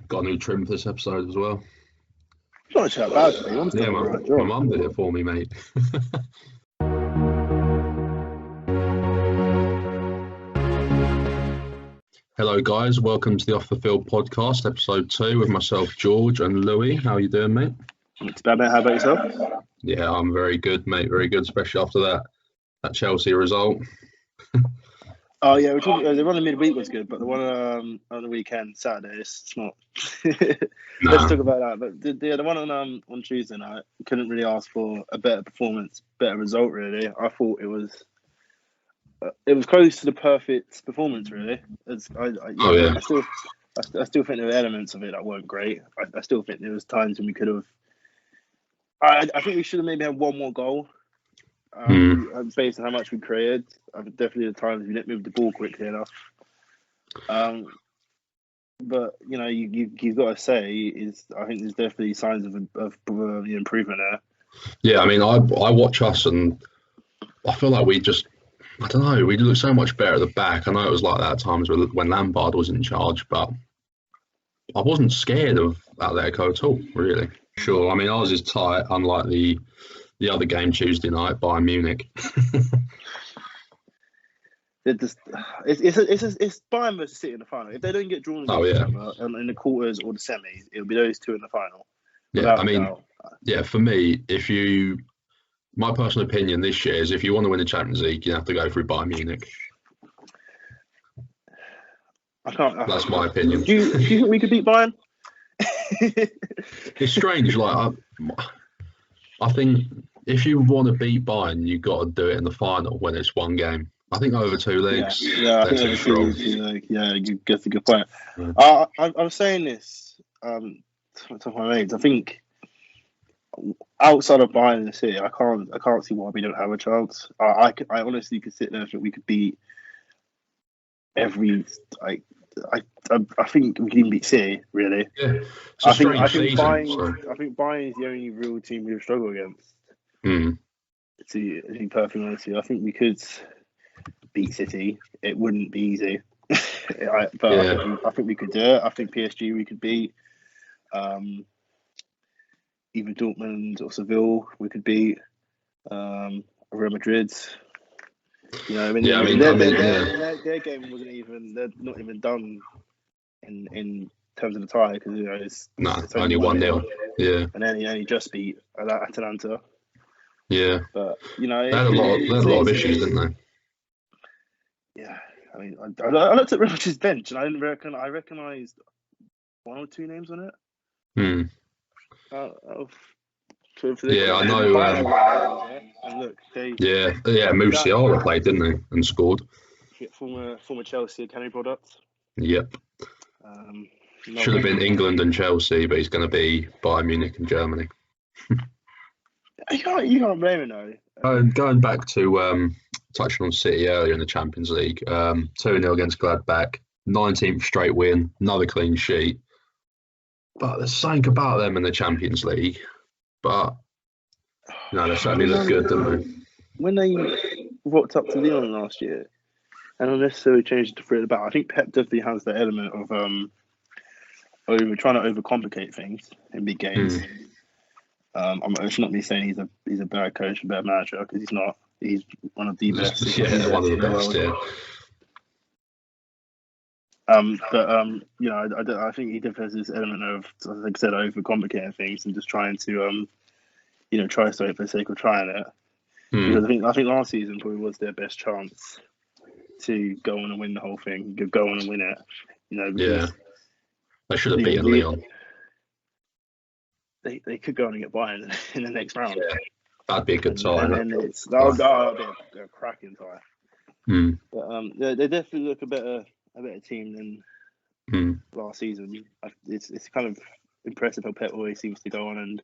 Got a new trim for this episode as well. It's not that bad for you. I'm Yeah, still my, right my job. mum did it for me, mate. Hello, guys. Welcome to the Off the Field podcast, episode 2, with myself, George, and Louis. How are you doing, mate? It's bad, mate. How about yourself? Yeah, I'm very good, mate. Very good, especially after that Chelsea result. Oh yeah, we're talking. The one in midweek was good, but the one on the weekend, Saturday, it's not. Let's talk about that. But the one on Tuesday night, couldn't really ask for a better performance, better result. Really, I thought it was close to the perfect performance. Really, I still think there were elements of it that weren't great. I still think there was times when we could have. I think we should have maybe had one more goal. Based on how much we created, definitely the times we didn't move the ball quickly enough. But you know, you've got to say I think there's definitely signs of improvement there. Yeah, I mean, I watch us and I feel like I don't know, we look so much better at the back. I know it was like that at times when Lampard was in charge, but I wasn't scared of Atletico at all, really. Sure, I mean, ours is tight, unlike the other game Tuesday night, Bayern Munich. It's Bayern versus City in the final. If they don't get drawn against each other in the quarters or the semis, it'll be those two in the final. Yeah, I mean, for me, my personal opinion this year is if you want to win the Champions League, you have to go through Bayern Munich. That's my opinion. Do you think we could beat Bayern? It's strange. Like I think if you want to beat Bayern, you've got to do it in the final when it's one game. I think over 2 legs. Yeah, I think over 2 legs. Yeah, that's a good point. Yeah. I was saying this to my mates. I think outside of Bayern and the City, I can't see why we don't have a chance. I honestly could sit there and think we could beat every I think we can even beat City, really. Yeah, I think Bayern is the only real team we've struggled against. To be perfectly honest with you, I think we could beat City. It wouldn't be easy, I think we could do it. I think PSG we could beat. Either Dortmund or Seville we could beat. Real Madrid. You know, their game wasn't even. They're not even done in terms of the tie because it's only 1-0. Yeah, and then he only just beat Atalanta. Yeah, but they had a lot of issues, didn't they? Yeah, I mean, I looked at Real Madrid's bench and I recognised 1 or 2 names on it. I know. And look, Musiala played, didn't he, and scored. Former Chelsea academy product. Yep. Should have been England and Chelsea, but he's going to be Bayern Munich and Germany. You can't blame him though. Going back to touching on City earlier in the Champions League, 2-0 against Gladbach, 19th straight win, another clean sheet. But there's something about them in the Champions League. But they certainly look good, don't they? When they rocked up to Lyon last year, and unnecessarily changed to throw it about, I think Pep definitely has the element of trying to overcomplicate things in big games. It's not me saying he's a bad coach, a bad manager, because he's not. He's one of the best. One of the best. Yeah. I think he definitely has this element of, like I said, overcomplicating things and just trying to, try something for the sake of trying it. Because I think last season probably was their best chance to go on and win the whole thing, go on and win it. They should have beaten Lyon. They could go on and get Bayern in the next round. Yeah, that'd be a good tie. And that'll be a cracking tie. But they definitely look a better team than last season. It's kind of impressive how Pep always seems to go on and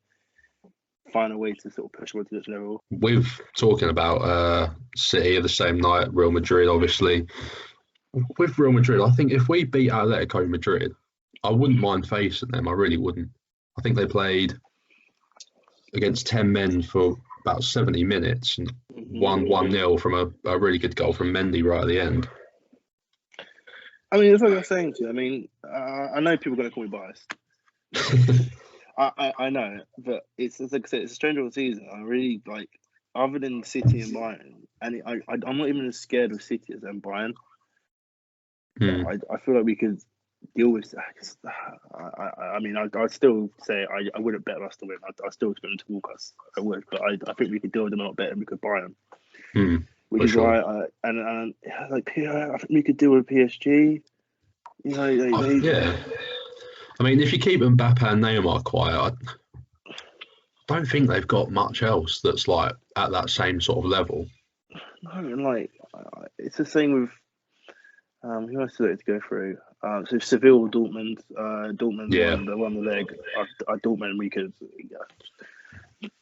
find a way to sort of push them to this level. We've talking about City the same night, Real Madrid, obviously. With Real Madrid, I think if we beat Atletico Madrid, I wouldn't mind facing them. I really wouldn't. I think they played against 10 men for about 70 minutes and won 1-0 from a really good goal from Mendy right at the end. I mean, it's like I was saying to you. I mean, I know people are going to call me biased. I know, but it's like I said, it's a strange old season. I really like, other than City and Bayern, and I'm not even as scared of City as I'm Bayern. I feel like we could deal with that. I mean, I'd still say I wouldn't bet us to win. I'd still expect them to walk us. I would, but I think we could deal with them a lot better than we could Bayern. Which is why, and like I think we could deal with PSG. You know, yeah. I mean, if you keep Mbappe and Neymar quiet, I don't think they've got much else that's like at that same sort of level. No, and like it's the same with who else did it to go through? So Seville, Dortmund, Dortmund won the leg. Dortmund, we could. Yeah.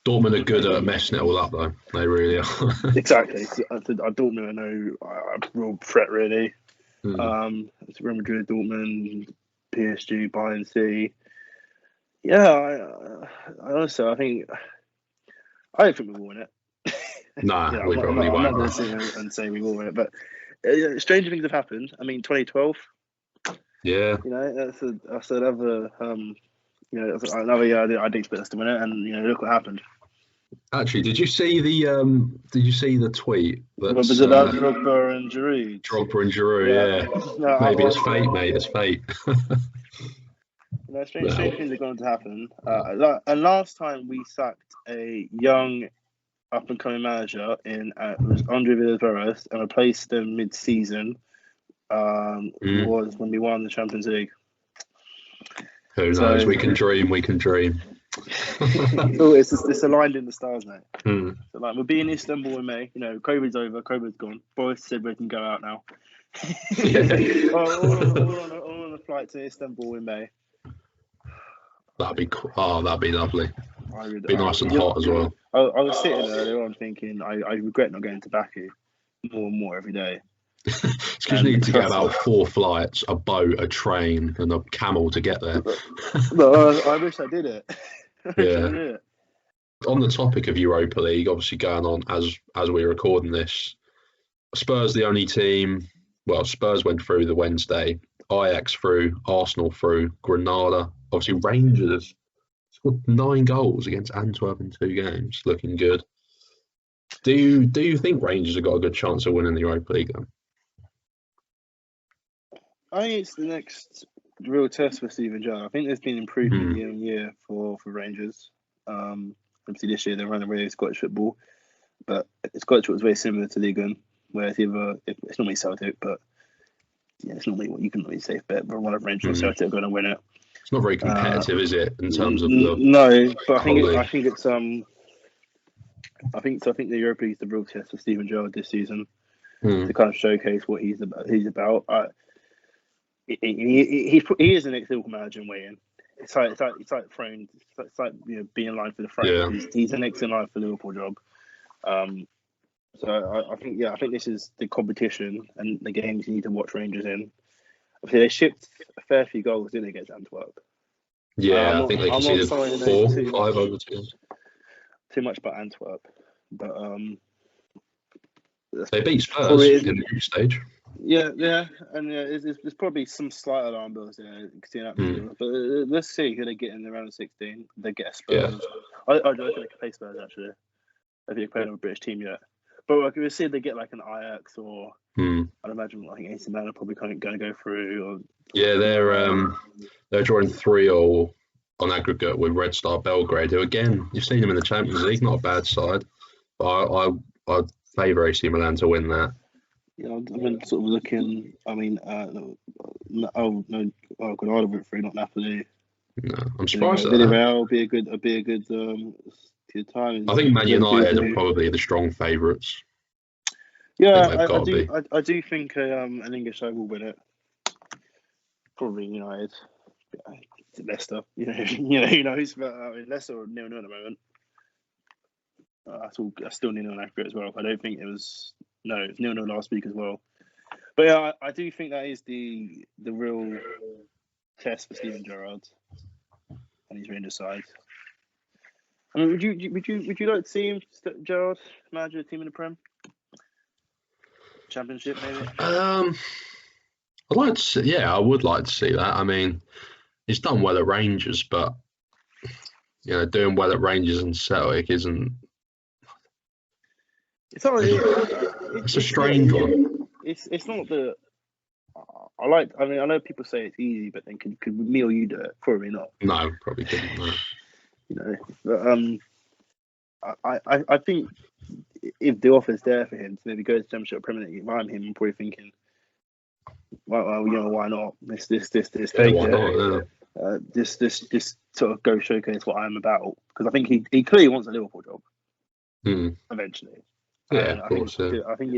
Dortmund are good at messing it all up, though. They really are. Exactly. Dortmund, I know, a real threat, really. It's Real Madrid, Dortmund, PSG, Bayern, City. Yeah, I also, I don't think we will win it. Nah, we probably won't. I'm not going to sit here and say we will win it, but stranger things have happened. I mean, 2012. Yeah. You know, that's another. Another year I didn't expect us to win it, and look what happened. Actually, did you see the tweet? What was it about Drogba and Giroud? Drogba and Giroud, yeah. No, maybe it's fate, mate. It's fate. Strange things are going to happen. And last time we sacked a young, up-and-coming manager it was Andre Villas-Boas, and replaced him mid-season. Was when we won the Champions League. Who knows? We can dream. We can dream. It's aligned in the stars, mate. So like we'll be in Istanbul in May. COVID's over. COVID's gone. Boris said we can go out now. all on a flight to Istanbul in May. That'd be cool. Oh, that'd be lovely. Be nice and hot as well. I was sitting earlier on thinking I regret not going to Baku more and more every day. It's because you need to get about 4 flights, a boat, a train, and a camel to get there. No, I wish I did it. Yeah. On the topic of Europa League, obviously going on as we're recording this, Spurs the only team. Well, Spurs went through the Wednesday, Ajax through, Arsenal through, Granada. Obviously, Rangers scored 9 goals against Antwerp in 2 games, looking good. Do you think Rangers have got a good chance of winning the Europa League then? I think it's the next real test for Steven Gerrard. I think there's been improvement year on year for Rangers. Obviously, this year they're running away with Scottish football, but Scottish football is very similar to League One, where it's normally Celtic, but it's normally what you can really safe bet. But one of Rangers or Celtic are going to win it. It's not very competitive, is it? In terms of no, but I think it's I think the Europa League is the real test for Steven Gerrard this season to kind of showcase what he's about. He is an ex-Liverpool manager in waiting. It's like being in line for the throne. Yeah. He's an ex in line for the Liverpool job. So I think this is the competition and the games you need to watch Rangers in. Obviously, they shipped a fair few goals, didn't they, against Antwerp? Yeah, I think they conceded 4, 5 over 2. Too much about Antwerp, but they beat Spurs in the group stage. Yeah, and there's probably some slight alarm bells there. But let's see who they get in the round of 16. They get a Spurs. Yeah. I don't think they can play Spurs actually. I think they're playing on a British team yet. But we'll see if they get like an Ajax or I'd imagine I think AC Milan are probably going to go through. They're drawing 3-3 on aggregate with Red Star Belgrade, who again you've seen them in the Champions League, not a bad side. But I favour AC Milan to win that. I've been sort of looking. I mean, Granada went through, not Napoli. No, I'm surprised at Villarreal be a good time. I think Man United are probably the strong favourites. Yeah, I do think an English side will win it. Probably United. Leicester, who knows? But Leicester are 0-0 at the moment. That's still 0-0 accurate as well. I don't think it was. No, it's 0-0 last week as well. But yeah, I do think that is the real test for Steven Gerrard and his Rangers side. I mean, would you like to see him, Gerrard, manage a team in the Prem? Championship, maybe? I'd like to see, yeah, I would like to see that. I mean, he's done well at Rangers, but doing well at Rangers and Celtic isn't. It's not. It's a strange one. It's not the. I mean, I know people say it's easy, but then could me or you do it? Probably not. No, probably couldn't. No. But I think if the offer's there for him to maybe go to Championship Premier League, if I'm him, I'm probably thinking, well, why not? This take it. This sort of go showcase what I'm about, because I think he clearly wants a Liverpool job eventually. Yeah, of course. I think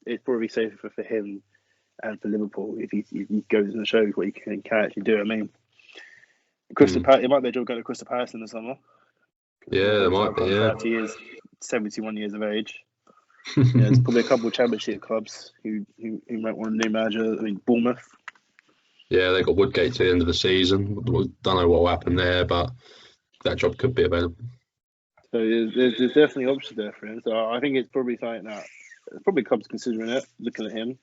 it's probably safer for him and for Liverpool if he goes and shows what he can actually do. I mean, Crystal Palace, it might be a job going to Crystal Palace in the summer. Yeah, it might be. Yeah, 30 years, 71 years of age. There's probably a couple of Championship clubs who might want a new manager. I mean, Bournemouth. Yeah, they got Woodgate to the end of the season. We don't know what will happen there, but that job could be available. So there's definitely options there for him. So I think it's probably something that probably clubs considering it, looking at him.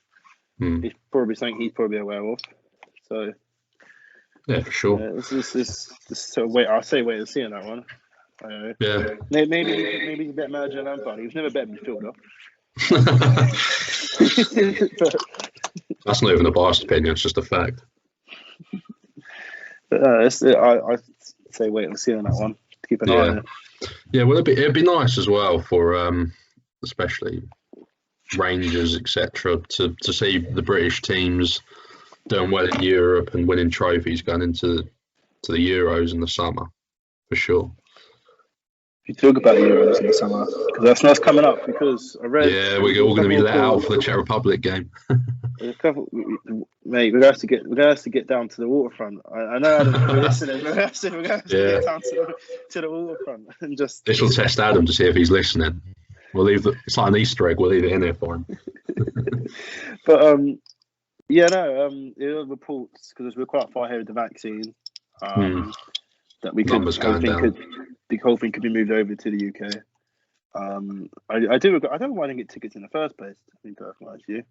It's probably something he's probably aware of. So yeah, for sure. This sort of wait. I'll say wait and see on that one. Yeah. Maybe he's a better manager than Lampard. He was never a better midfielder. That's not even a biased opinion. It's just a fact. But I say wait and see on that one. Keep an eye on it. Yeah, well, it'd be nice as well for especially Rangers, etc., to see the British teams doing well in Europe and winning trophies going into the Euros in the summer, for sure. You talk about the Euros in the summer, because that's coming up. Because I read. Yeah, we're all going to be let out for the Czech Republic game. Mate, we're going to have to get down to the waterfront. I know Adam, we're listening. We're going to have to get down to the waterfront and just. This will test Adam to see if he's listening. We'll leave it's like an Easter egg. We'll leave it in here for him. But the reports, because we're quite far ahead with the vaccine. That we could, the whole thing could be moved over to the UK. I don't mind to get tickets in the first place. To be perfectly honest with you.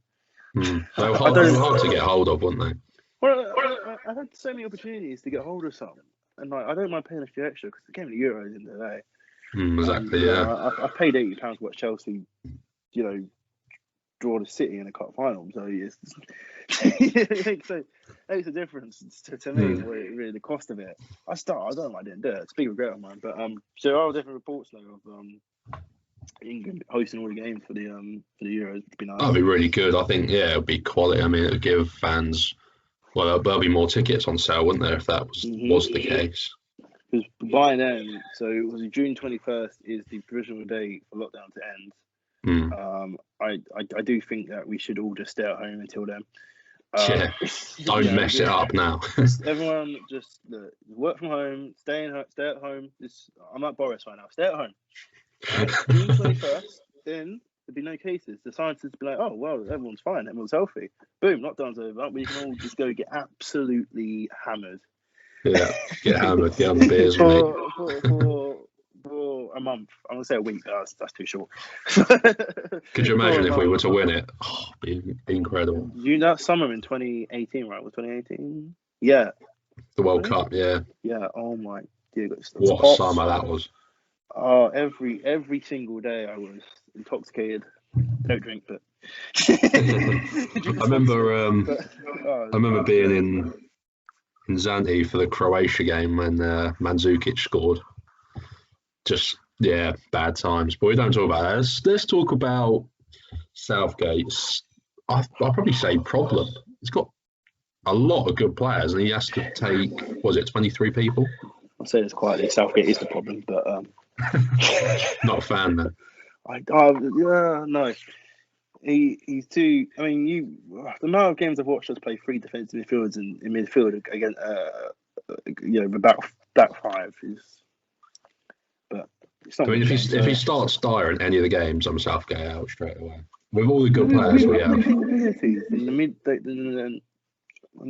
They were hard to get hold of, weren't they? Well, I had so many opportunities to get hold of some, and I don't mind paying a few extra because the game of the Euros in the day. Exactly. Yeah. I paid £80 to watch Chelsea, draw the City in a cup final. So it makes a difference to me. Really, the cost of it. I don't know why I didn't do it. It's a big regret of mine. But so there are different reports though of England hosting all the games for the Euros. It'd be nice. That'd be really good. I think it'd be quality. I mean, it'd give fans. Well, there'll be more tickets on sale, wouldn't there, if that was the case? Because by then, so it was June 21st is the provisional date for lockdown to end. I do think that we should all just stay at home until then. Don't mess it up now. Everyone just work from home, stay at home. I'm like Boris right now. Stay at home. June 21st, then there'd be no cases. The scientists would be like, oh well, everyone's fine, everyone's healthy. Boom, lockdown's over. We can all just go get absolutely hammered. Yeah, get hammered, get on the beers, mate. For a month. I'm gonna say a week. That's too short. Could you imagine if we were to win it? Oh, it'd be incredible. That summer in 2018, right? Was 2018? Yeah. The World Cup, yeah. Yeah. Oh my dear God. What a summer that was. Oh, every single day I was intoxicated. Don't drink, but I remember being in Zante for the Croatia game when Mandzukic scored. Just bad times. But we don't talk about that. Let's talk about Southgate's. I'll probably say problem. He's got a lot of good players, and he has to take 23 people. I'll say this quietly. Southgate is the problem, but not a fan then. No. He's too. I mean, the amount of games I've watched us play three defensive midfielders in midfield against the back five is. But I mean, if he starts Dyer in any of the games, I'm Southgate out straight away. With all the good players we have, and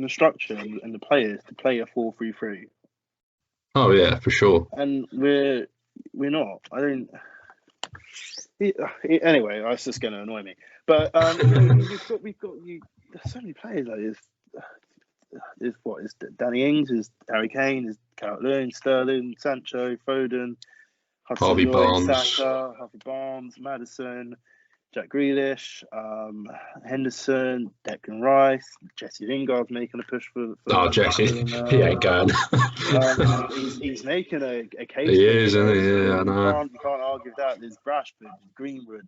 the structure and the players to play a 4-3-3. Oh yeah, for sure. And we're not. I don't. Anyway, that's just going to annoy me. But we've got there's so many players like this. is Danny Ings, is Harry Kane, is Calvert-Lewin, Sterling, Sancho, Foden, Harvey Hudson-Odoi, Barnes. Saka, Harvey Barnes, Maddison, Jack Grealish, Henderson, Declan Rice, Jesse Lingard's making a push for Jesse, he ain't going. he's making a case. He is, isn't he? Yeah, I know. You can't argue with that. There's Rashford, Greenwood,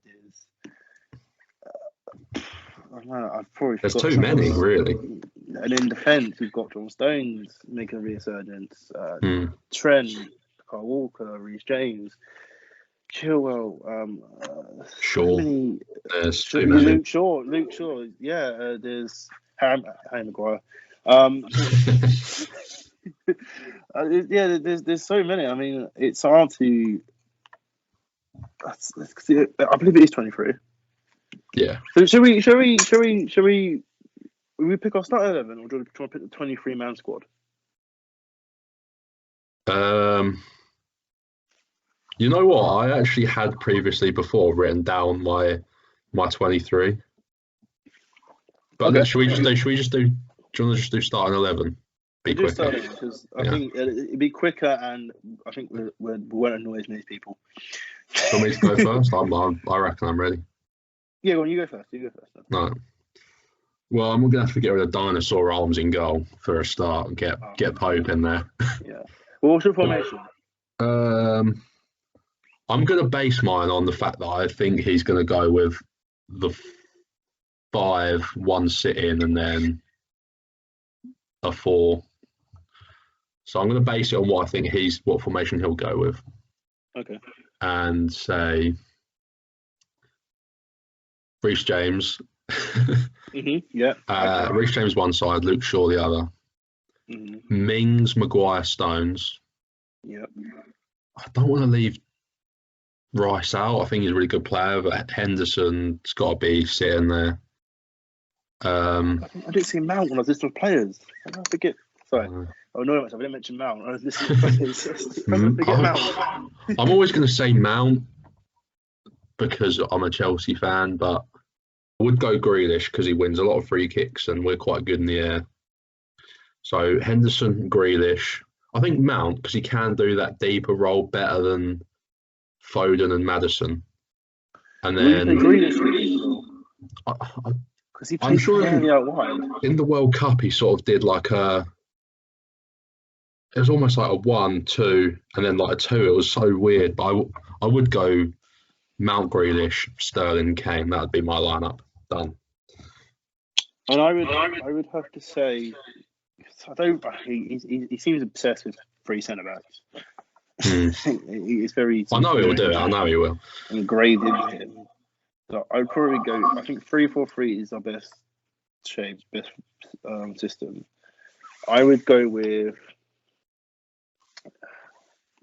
There's too many, really. And in defence, we've got John Stones making a resurgence. Trent, Kyle Walker, Reece James, Chilwell, Shaw. There's too many. Luke Shaw. Yeah, there's Harry Maguire. Yeah, there's so many. I mean, it's hard to. I believe it is 23. Yeah. So should we pick our start 11, or do you want to pick the 23-man squad? You know what? I actually had previously before written down my 23. But okay. Should we just do? Do you want to just do starting 11? Be quicker. Because I think it'd be quicker, and I think we won't annoy as many people. Do you want me to go first? I reckon I'm ready. Yeah, well, you go first. Then. No. Well, I'm gonna have to get rid of dinosaur arms in goal for a start and get Pope in there. Yeah. Well, what's your formation? I'm gonna base mine on the fact that I think he's gonna go with the 5-1 sit-in and then a 4. So I'm gonna base it on what I think what formation he'll go with. Okay. And say Reece James. Yeah. Reece James one side, Luke Shaw the other. Mings, Maguire, Stones. Yep. I don't want to leave Rice out. I think he's a really good player, but Henderson's got to be sitting there. I didn't see Mount when I was listening to players. I forget. Sorry. I know myself. I didn't mention Mount. I was listening to players. Mount. I'm always going to say Mount because I'm a Chelsea fan, but I would go Grealish because he wins a lot of free kicks and we're quite good in the air. So Henderson, Grealish. I think Mount because he can do that deeper role better than Foden and Maddison. And then I'm sure in the World Cup he sort of did like it was almost like a 1-2 and then like a 2. It was so weird, but I would go Mount, Grealish, Sterling, Kane. That would be my lineup. Done. And I would have to say, he seems obsessed with 3 centre backs. He's very. I know he will do it. I know he will. Ingrained in him. So I'd probably go. I think 3-4-3 is our best shape, best system. I would go with.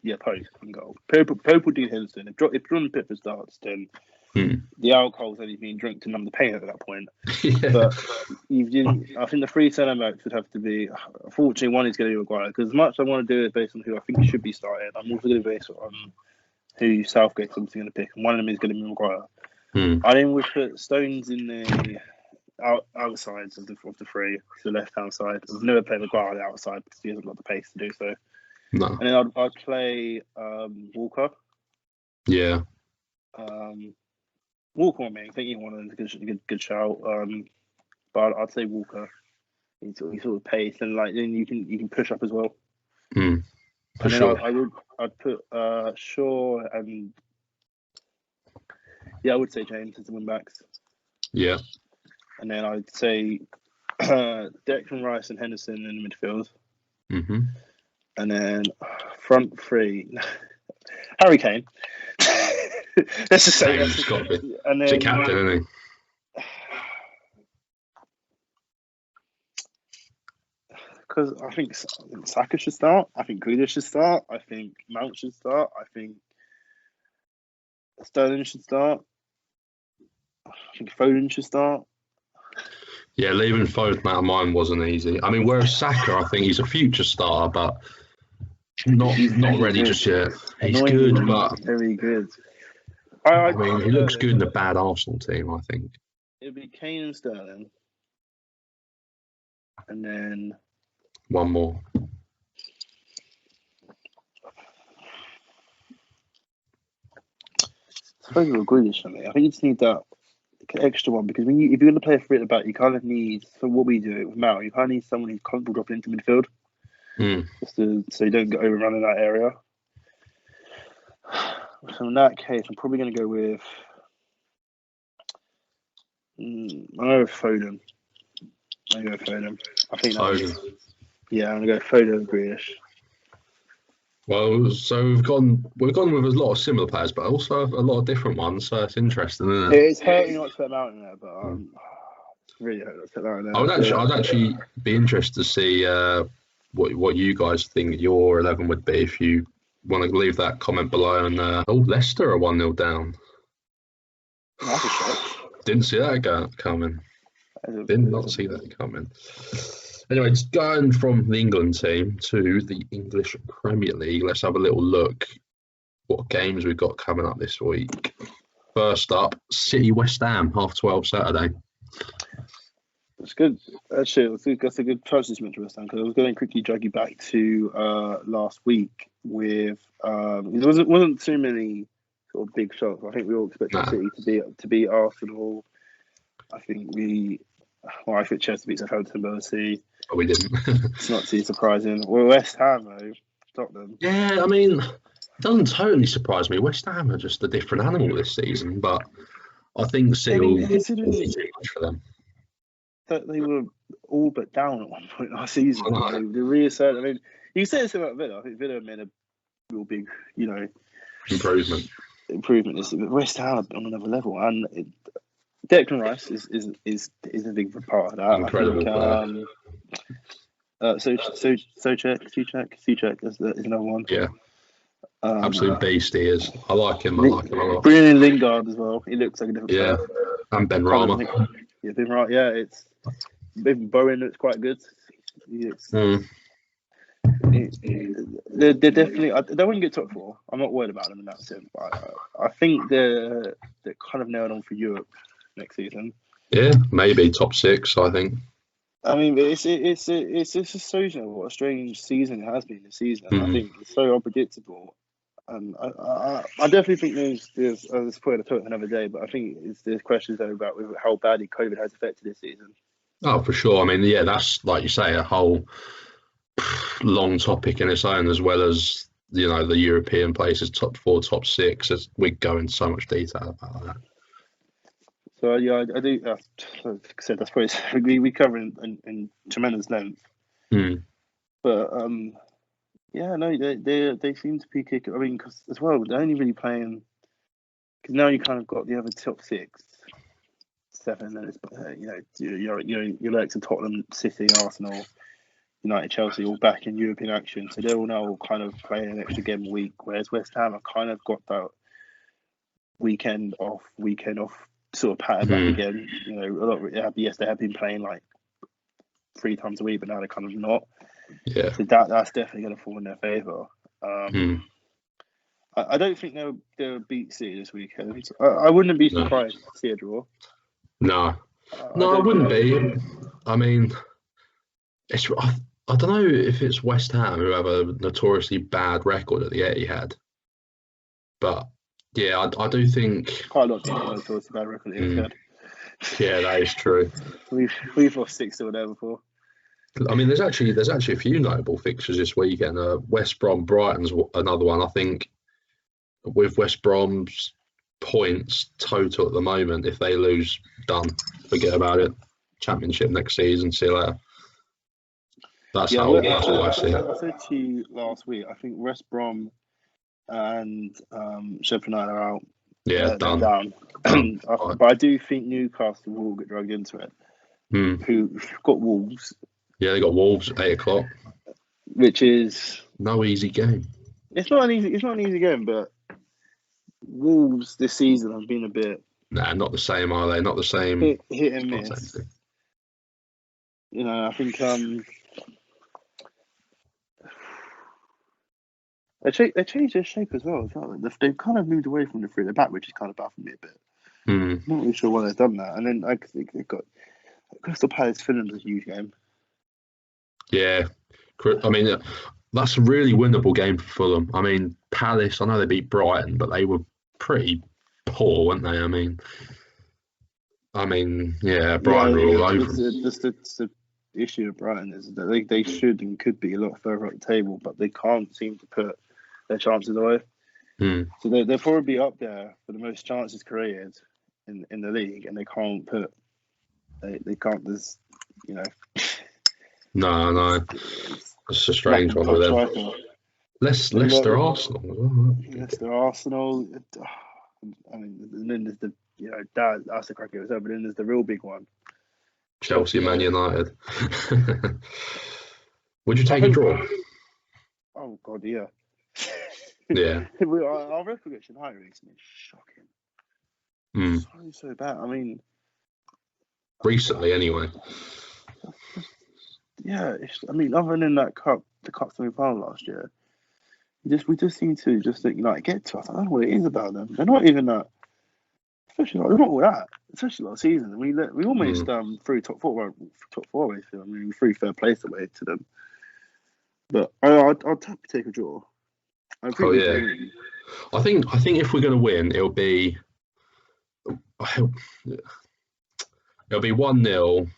Yeah, Pope and goal. Pope will do Henderson. If Jordan Pickford starts, then the alcohol's only being drunk to numb the pain at that point. Yeah. But I think the 3 centre backs would have to be. Unfortunately, one is going to be Maguire because as much as I want to do it based on who I think should be started, I'm also going to base it on who Southgate's obviously going to pick, and one of them is going to be Maguire. I then would put Stones in the outsides of the 3, to the left-hand side. I've never played Maguire on the outside because he hasn't got the pace to do so. No. And then I'd play Walker. Yeah. Walker, I mean, I think he wanted a good shout. But I'd say Walker. He sort of pace and then you can push up as well. For and sure. Then I'd put Shaw and I would say James as the wing backs. Yeah. And then I'd say Declan Rice and Henderson in the midfield. And then front 3, Harry Kane. Let's just say he's got to be. And then, he's a captain, isn't he? Because I think Saka should start. I think Grealish should start. I think Mount should start. I think Sterling should start. I think Foden should start. Yeah, leaving Foden out of mine wasn't easy. I mean, whereas Saka, I think he's a future starter, but not ready just yet. He's good, but very good. I mean, he looks good in a bad Arsenal team, I think. It'd be Kane and Sterling. and then one more. I suppose we're Grealish for me. I think you just need that extra one because if you're going to play a three at the back, you kind of need, for what we do with Mount, you kind of need someone who's comfortable dropping into midfield, so you don't get overrun in that area. So in that case, I'm probably going to go with Foden. I think Foden. Yeah, I'm going to go Foden and Grealish. Well, so we've gone with a lot of similar players, but also a lot of different ones. So it's interesting, isn't it? It's hurting not to put Mount in there, but really hurting not to put Mount in there. I'd actually be interested to see what you guys think your 11 would be if you want to leave that comment below. And Leicester are 1-0 down. That's a shock. Didn't see that coming. Did not see that coming. Anyway, just going from the England team to the English Premier League, let's have a little look what games we've got coming up this week. First up, City West Ham, 12:30 Saturday. That's good. Actually, that's a good choice mention West Ham because I was going to quickly drag you back to last week with there wasn't too many sort of big shots. I think we all expected City to beat Arsenal. I expect Chelsea to beat Southampton, but obviously we didn't. It's not too surprising. Well, West Ham though, Tottenham. Yeah, I mean, it doesn't totally surprise me. West Ham are just a different animal this season, but I think City will be too much for them. That they were all but down at one point last season. They reasserted. I mean, you say this about Villa. I think Villa made a real big, improvement. Is West Ham on another level, and Declan Rice is a big part of that. Incredible player. Souček is another one. Yeah. Absolute beast he is. I like him. I like him a lot. Bringing in Lingard as well. He looks like a different player. And Ben Rama. Yeah, Ben Rama. Yeah, it's even Bowen looks quite good. They're definitely. They wouldn't get top 4. I'm not worried about them in that sense. But I think they're kind of nailed on for Europe next season. Yeah, maybe top 6. I think. I mean, it's just so what a strange season it has been this season. I think it's so unpredictable. I definitely think there's this point I talk another day, but I think there's questions though about how badly COVID has affected this season. Oh, for sure. I mean, yeah, that's like you say, a whole long topic in its own, as well as the European places, top 4, top 6. As we go into so much detail about that. So yeah, I do. Like I said, that's probably we cover in tremendous length. But yeah, no, they seem to be kicking. I mean, because as well, they're only really playing because now you kind of got the other top 6, 7, and it's your likes of Tottenham, City, Arsenal, United, Chelsea, all back in European action. So they're all now kind of playing an extra game a week, whereas West Ham have kind of got that weekend off sort of pattern back again. They have been playing like 3 times a week, but now they're kind of not. Yeah. So that's definitely going to fall in their favour. I don't think they'll beat City this weekend. I wouldn't be surprised to see a draw. No, I wouldn't be. I mean, I don't know if it's West Ham who have a notoriously bad record at the Etihad, but yeah, I do think quite a lot of people have a notoriously bad record at the Etihad. Yeah, that is true. We've lost 6 or there before. I mean, there's actually a few notable fixtures this weekend. West Brom, Brighton's another one. I think with West Brom's points total at the moment, if they lose, done. Forget about it. Championship next season. See you later. That's how I see it. I said to you last week, I think West Brom and Sheffield United are out. Yeah, done. But I do think Newcastle will get dragged into it. Who've got Wolves. Yeah, they got Wolves at 8 o'clock. Which is no easy game. It's not an easy game, but Wolves this season have been a bit. Nah, not the same, are they? Not the same. Hit and miss. I think they changed their shape as well. They've kind of moved away from the 3 at the back, which is kind of baffled me a bit. Not really sure why they've done that. And then I think they've got Crystal Palace. Finland's a huge game. Yeah. I mean, that's a really winnable game for Fulham. I mean, Palace, I know they beat Brighton, but they were pretty poor, weren't they? Yeah, Brighton were all over them. The issue with Brighton is that they should and could be a lot further up the table, but they can't seem to put their chances away. So they'll probably be up there for the most chances created in the league, and they can't put. They can't. There's, you know. No, it's a strange one with them. Leicester, Arsenal. Leicester, Arsenal. I mean, and then there's that's the cracker as well. But then there's the real big one. Chelsea, Man United. Would you take a draw? Oh God, yeah. Yeah. Our record against United recently is shocking. So bad. I mean, recently, anyway. Yeah, other than that the cup semi-final last year, we just seem to just get to us. I don't know what it is about them. They're not even that. Especially they're not all that. Especially last season, we almost threw top four away. I mean, we threw third place away to them. But I'd take a draw. I think if we're going to win, it'll be 1-0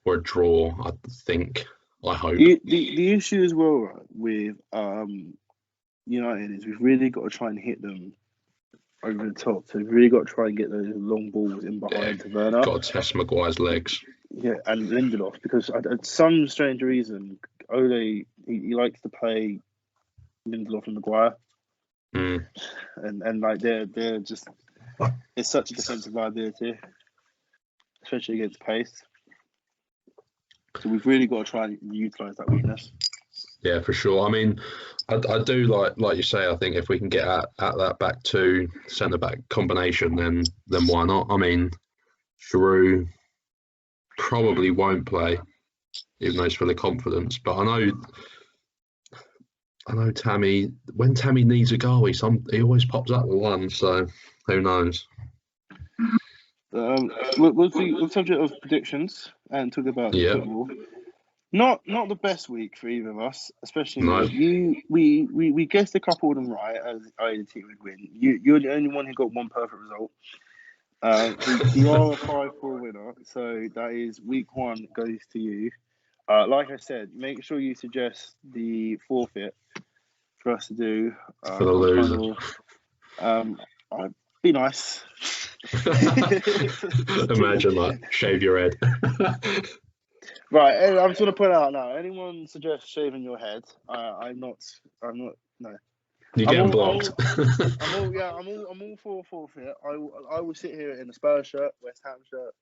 or a draw. I think. I hope. The issue as well, right, with United is we've really got to try and hit them over the top. So we've really got to try and get those long balls in behind to Werner. Got to test Maguire's legs. Yeah, and Lindelof, because at some strange reason, Ole he likes to play Lindelof and Maguire, and they're just it's such a defensive liability, especially against pace. So we've really got to try and utilise that weakness. Yeah, for sure. I mean, I do like you say. I think if we can get at that back two centre back combination, then why not? I mean, Giroud probably won't play, even though he's full of confidence. But I know Tammy. When Tammy needs a goal, he always pops up with one. So who knows? We'll subject of predictions and talk about football. Not the best week for either of us, especially you. We guessed a couple of them right as either team would win. You're the only one who got one perfect result. You are a 5-4 winner, so that is week one goes to you. Like I said, make sure you suggest the forfeit for us to do for the loser. I'd be nice. Imagine shave your head. Right, I'm just gonna put it out now. Anyone suggest shaving your head? I'm not. No. You're getting blocked. I'm all for forfeit. I will sit here in a Spurs shirt, West Ham shirt.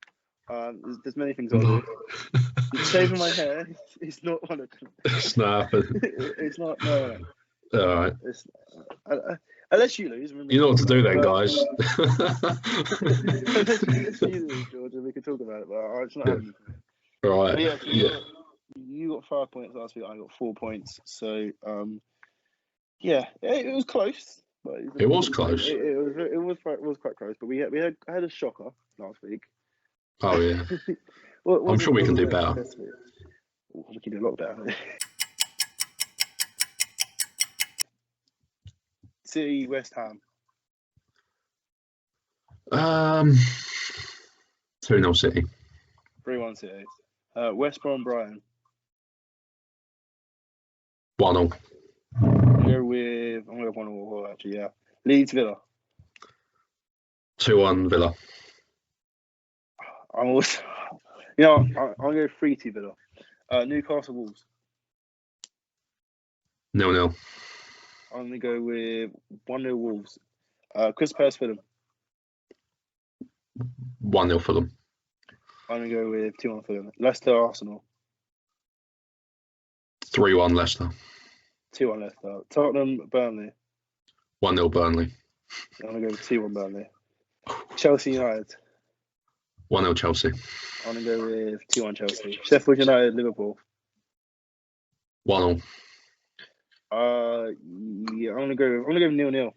There's many things I'll do. Shaving my hair is not one of them. It's not happening. It's not. No. All right. Unless you lose. You know what to do then, guys. Unless you lose, George, and we can talk about it. But it's not happening. Right. You got 5 points last week. I got 4 points. So, it was close. But it was close. It was quite close. But I had a shocker last week. Oh yeah. I'm sure we can do better. We can do a lot better. City, West Ham. 2-0 City. 3-1 City. West Brom, Brighton. 1-0. I'm going to 1-0 actually, yeah. Leeds, Villa. 2-1 Villa. I'm also, I'm going to 3-2 Villa. Newcastle, Wolves. 0-0. I'm going to go with 1-0 Wolves. Chris Pearce, Fulham. 1-0 Fulham. I'm going to go with 2-1 Fulham. Leicester, Arsenal. 3-1 Leicester. 2-1 Leicester. Tottenham, Burnley. 1-0 Burnley. I'm going to go with 2-1 Burnley. Chelsea, United. 1-0 Chelsea. I'm going to go with 2-1 Chelsea. Sheffield United, Liverpool. 1-0. I'm going to go with 0-0.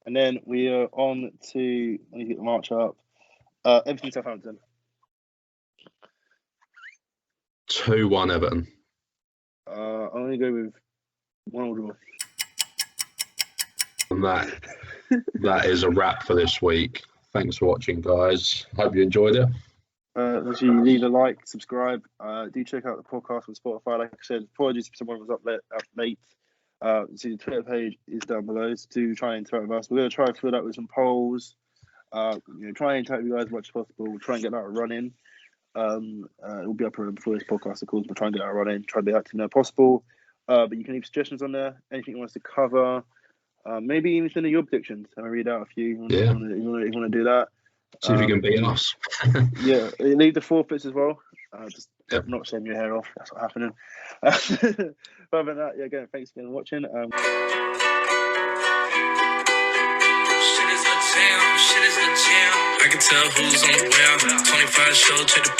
And then we are on to, let me get the march up. Everton, Southampton. 2-1 Everton. I'm going to go with 1 draw. And that is a wrap for this week. Thanks for watching, guys. Hope you enjoyed it. If you leave a like, subscribe. Do check out the podcast on Spotify. Like I said, apologies if someone was up late. See the Twitter page is down below. So do try and interact with us. We're going to try to fill that with some polls. Try and interact with you guys as much as possible. We'll try and get that running. It will be up before this podcast, of course. We'll try and get that running. Try to be active as possible. But you can leave suggestions on there. Anything you want us to cover. Maybe even send in your predictions. I'm going to read out a few. You want to do that. See if you can beat us. Yeah, leave the forfeits as well. Not shaving your hair off. That's what's happening. But other than that, again, thanks again for watching. Shit is a jam. I can tell who's on the way. 25 show, check the